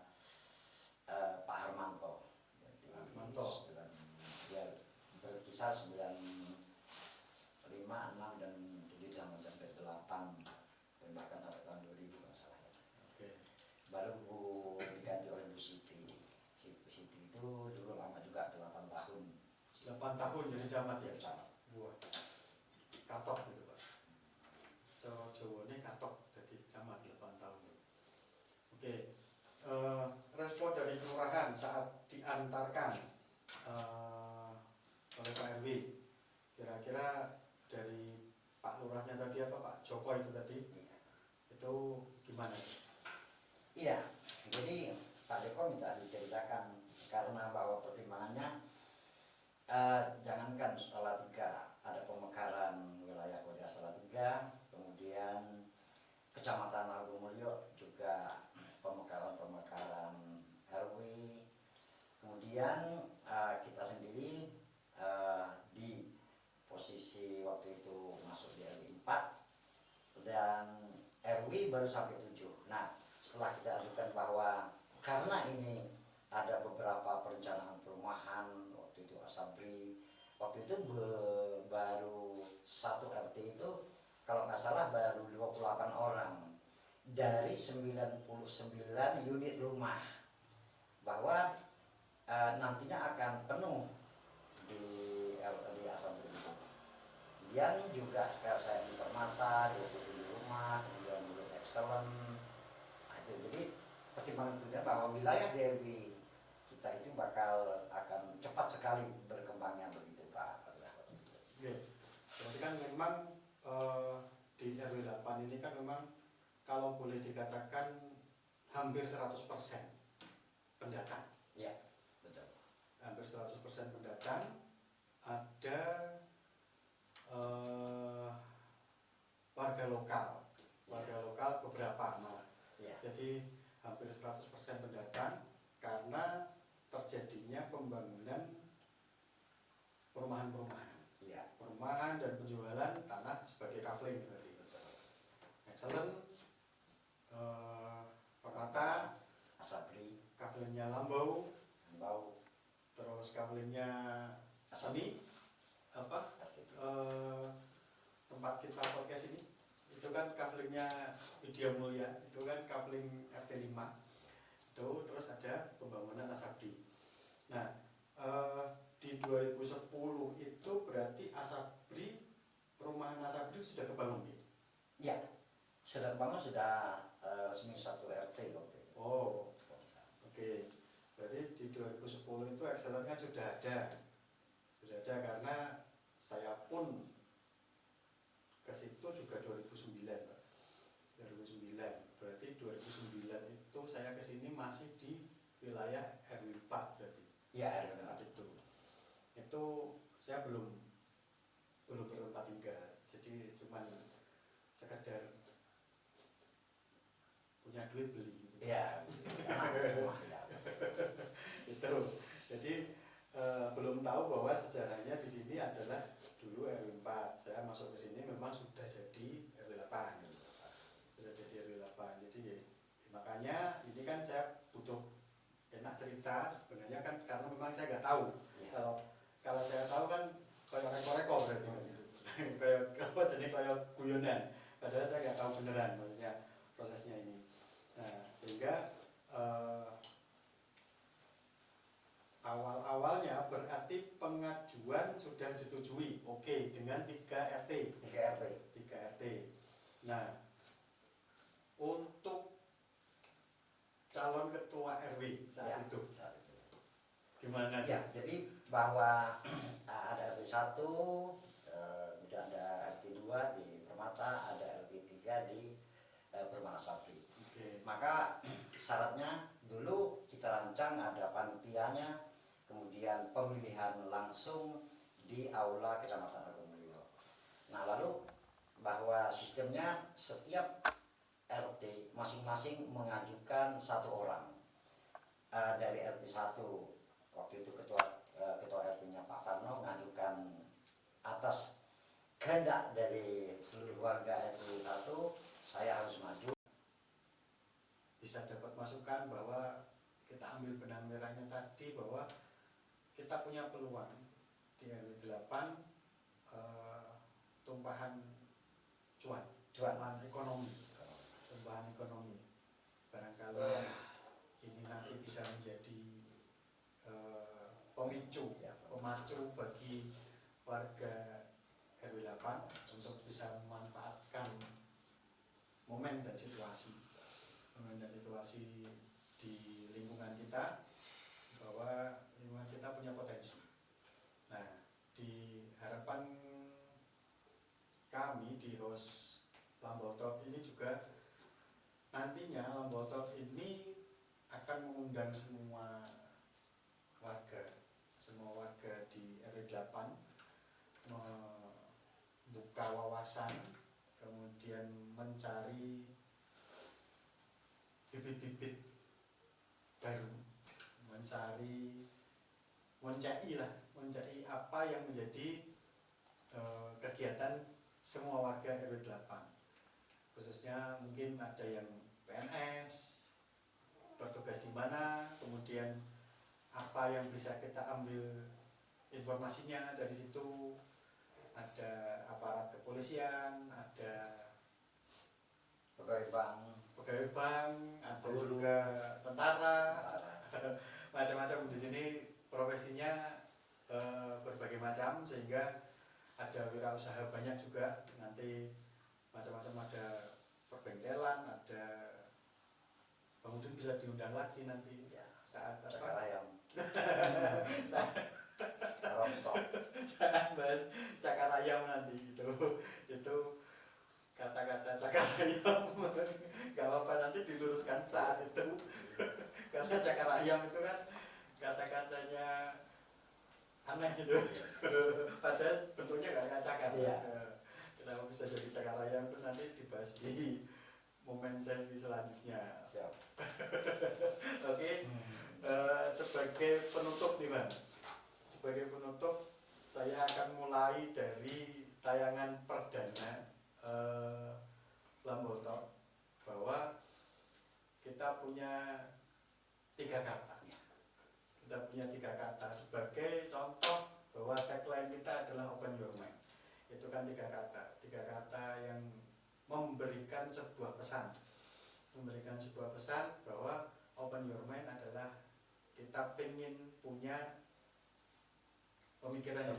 S2: Pak Harmanto. Jadi
S1: Harmanto.
S2: Ya berkisar 95, 6 dan jadi sampai 8. Bahkan sampai tahun 2000 kalau salah ya.
S1: Oke.
S2: Baru diganti oleh Bu Siti. Si Bu Siti itu dulu lama juga 8 tahun.
S1: 8 tahun jadi camat ya?
S2: Camat.
S1: Wah, katok gitu Pak. Jawa ini katok jadi camat 8 tahun. Oke. Respon dari kelurahan saat diantarkan oleh Pak RW, kira-kira dari Pak Lurahnya tadi apa Pak Joko itu tadi, itu gimana?
S2: Iya, jadi Pak Joko minta diceritakan karena bahwa pertimbangannya jangankan Salatiga, ada pemekaran wilayah Kota Salatiga, kemudian Kecamatan Agung Mulyo juga pemekaran RW, kemudian kita sendiri di posisi waktu itu masuk di RW 4 dan RW baru sampai 7. Nah, setelah kita ajukan bahwa karena ini ada beberapa perencanaan perumahan, waktu itu Asabri, waktu itu baru satu RT itu kalau nggak salah baru 28 orang dari 99 unit rumah, bahwa nantinya akan penuh di Asabri itu. Kemudian juga kayak saya di Permata, 27 rumah, kemudian di Excellent. Nah, itu jadi pertimbangan tentunya bahwa wilayah DRW kita itu akan cepat sekali berkembangnya begitu Pak.
S1: Oke, berarti kan memang di RW 8 ini kan memang kalau boleh dikatakan hampir 100% pendatang.
S2: Ya, betul.
S1: Hampir 100% pendatang. Ada warga lokal beberapa malah.
S2: Ya.
S1: Jadi hampir 100% pendatang karena terjadinya pembangunan perumahan-perumahan.
S2: Ya.
S1: Perumahan dan penjualan tanah sebagai kafling berarti. Excellent. Permata,
S2: Asabri,
S1: kaflingnya Lambau, terus kaflingnya sini apa? Tempat kita podcast ini itu kan kaflingnya Widya Mulia, itu kan kafling RT 5 itu, terus ada pembangunan Asabri. Nah di 2010 itu berarti Asabri, perumahan Asabri sudah kebangun ya?
S2: Ya, sudah kebangun, sudah resmi 1 RT waktu itu.
S1: Oh, oke. Berarti di 2010 itu Excellent-nya sudah ada karena saya pun ke situ juga 2009 Pak. 2009 berarti 2009 itu saya ke sini wilayah RW 4 berarti.
S2: Ya,
S1: Saat itu saya belum bertempat tinggal, jadi cuman sekedar punya duit beli gitu.
S2: Ya.
S1: Itu jadi belum tahu bahwa sejarahnya di sini adalah dulu RW 4. Saya masuk ke sini memang sudah jadi RW 8. Sudah jadi RW 8. Jadi makanya ini kan saya butuh enak cerita sebenarnya kan, karena memang saya nggak tahu.
S2: Ya.
S1: Kalau saya tahu kan kayak reko-reko berarti kan gitu. kayak guyonan. Padahal saya nggak tahu beneran maksudnya prosesnya ini. Nah, sehingga awal-awalnya berarti pengajuan sudah disetujui, oke, dengan 3 RT. 3 RT. Nah, untuk calon ketua RW saat itu gimana?
S2: Ya, jadi bahwa ada RT 1, kemudian ada RT 2 di Permata, ada RT 3 di Permana Sakti. Maka syaratnya dulu kita rancang ada panitianya, kemudian pemilihan langsung di aula Kecamatan Argomulyo. Nah, lalu bahwa sistemnya setiap RT masing-masing mengajukan 1 orang. Dari RT 1 waktu itu ketua RT-nya Pak Tarno mengajukan atas kehendak dari seluruh warga RT 1, saya harus maju.
S1: Bisa dapat masukan bahwa kita ambil benang merahnya tadi, bahwa kita punya peluang di RW 8 tumpahan cuan ekonomi. Barangkali ini nanti bisa menjadi pemacu bagi warga RW 8 untuk bisa memanfaatkan momen dan situasi di lingkungan kita, bahwa lingkungan kita punya potensi. Nah, di harapan kami di host Lambau Talk ini juga nantinya Lambau Talk ini akan mengundang semua warga di RW 8 membuka wawasan, kemudian mencari bibit-bibit baru, mencari apa yang menjadi kegiatan semua warga RW 8. Khususnya mungkin ada yang PNS, bertugas di mana, kemudian apa yang bisa kita ambil informasinya dari situ. Ada aparat kepolisian, ada
S2: pegawai bank,
S1: ada juga tentara, macam-macam di sini profesinya berbagai macam, sehingga ada wirausaha banyak juga nanti, macam-macam, ada perbengkelan, ada kemudian bisa diundang lagi nanti
S2: ya,
S1: saat
S2: cakar ayam.
S1: Jangan bahas cakar ayam nanti, itu kata-kata cakar ayam nggak apa-apa, nanti diluruskan saat itu. Karena cakar ayam itu kan kata-katanya aneh gitu. Padahal bentuknya nggak cakar.
S2: Ya.
S1: Kenapa bisa jadi cakar ayam itu nanti dibahas di momen sesi selanjutnya.
S2: Siap.
S1: Oke. Sebagai penutup nih Bang, saya akan mulai dari tayangan perdana Lambau Talk, bahwa kita punya 3 kata. Sebagai contoh bahwa tagline kita adalah open your mind. Itu kan 3 kata yang memberikan sebuah pesan bahwa open your mind adalah kita pengen punya pemikiran yang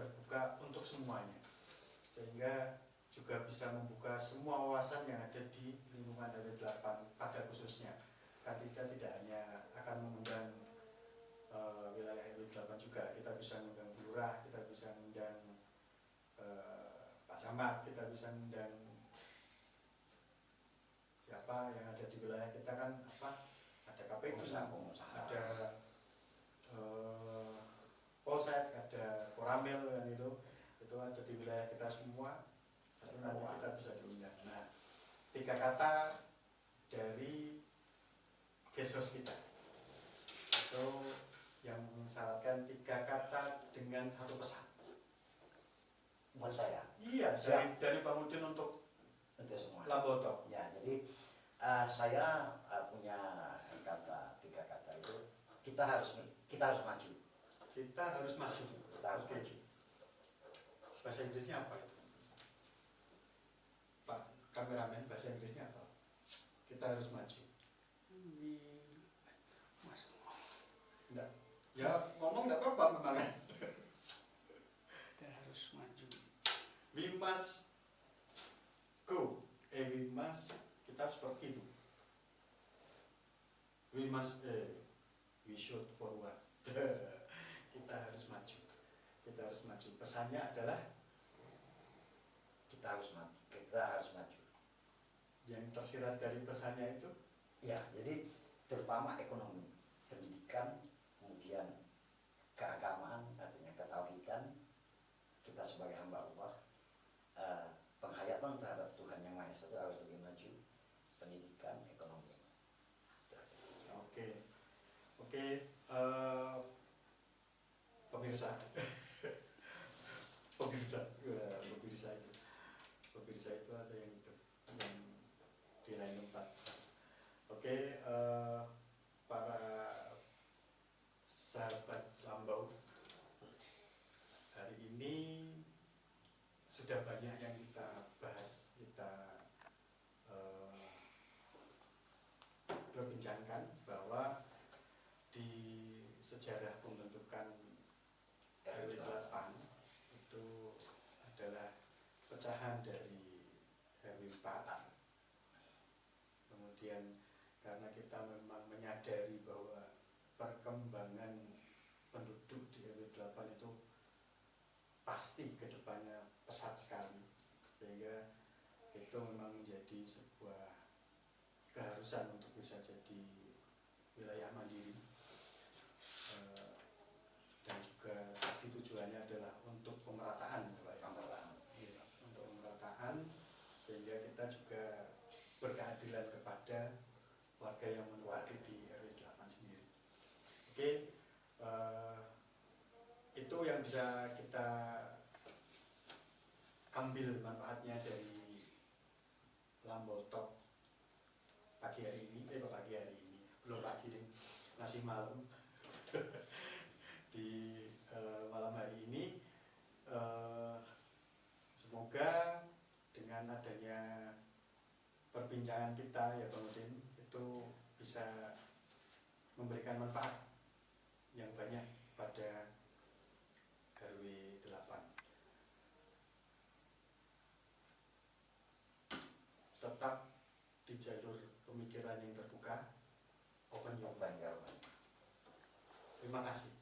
S1: terbuka untuk semuanya, sehingga juga bisa membuka semua wawasan yang ada di lingkungan RW 8 pada khususnya. Kita tidak hanya akan mengundang wilayah RW 8 juga, kita bisa mengundang lurah, kita bisa mengundang Pak Camat, kita bisa mengundang siapa yang ada di wilayah kita kan, ada KPI,
S2: pengusaha.
S1: ada Polsek, ada Koramil kan itu ada di wilayah kita semua. Itu nanti kita bisa diundang. Nah, 3 kata dari Gesos kita itu yang mensyaratkan 3 kata dengan 1 pesan.
S2: Buat saya.
S1: Iya, dari Bang Udin untuk
S2: semua.
S1: Lamboto.
S2: Ya, jadi saya punya 3 kata itu kita harus maju.
S1: Kita harus maju.
S2: Maju.
S1: Bahasa Inggrisnya apa itu? Pak kameramen, bahasa Inggrisnya apa? Kita harus maju. Enggak. Ya ngomong enggak apa-apa memang.
S3: Kita harus maju.
S1: We must go. Kita harus pergi itu. We should forward. Kita harus maju. Pesannya adalah
S2: kita harus maju.
S1: Yang tersirat dari pesannya itu?
S2: Ya, jadi terutama ekonomi, pendidikan, kemudian keagamaan, artinya ketauhidan, kita sebagai hamba Allah, penghayatan terhadap Tuhan Yang Maha Esa itu harus lebih maju, pendidikan, ekonomi.
S1: Oke, pemirsa itu ada yang di lain tempat. Oke, para sahabat Lambau, hari ini sudah banyak yang kita bahas, kita berbincangkan bahwa di sejarah pembentukan RW 8 itu adalah pecahan dari RW 4. Kemudian karena kita memang menyadari bahwa perkembangan penduduk di RW 8 itu pasti kedepannya pesat sekali, sehingga itu memang menjadi sebuah keharusan untuk bisa jadi wilayah mandiri. Dan juga tadi tujuannya adalah untuk pemerataan, untuk pemerataan, sehingga kita juga berkeadilan kepada warga yang menempati di RW 8 sendiri. Oke, itu yang bisa kita ambil manfaatnya dari Lambau Talk pagi hari ini, belum pagi deh, masih malam. Di malam hari ini, semoga dengan adanya perbincangan kita ya Bang Udin, itu bisa memberikan manfaat yang banyak pada RW 8. Tetap di jalur pemikiran yang terbuka, open your mind. Terima kasih.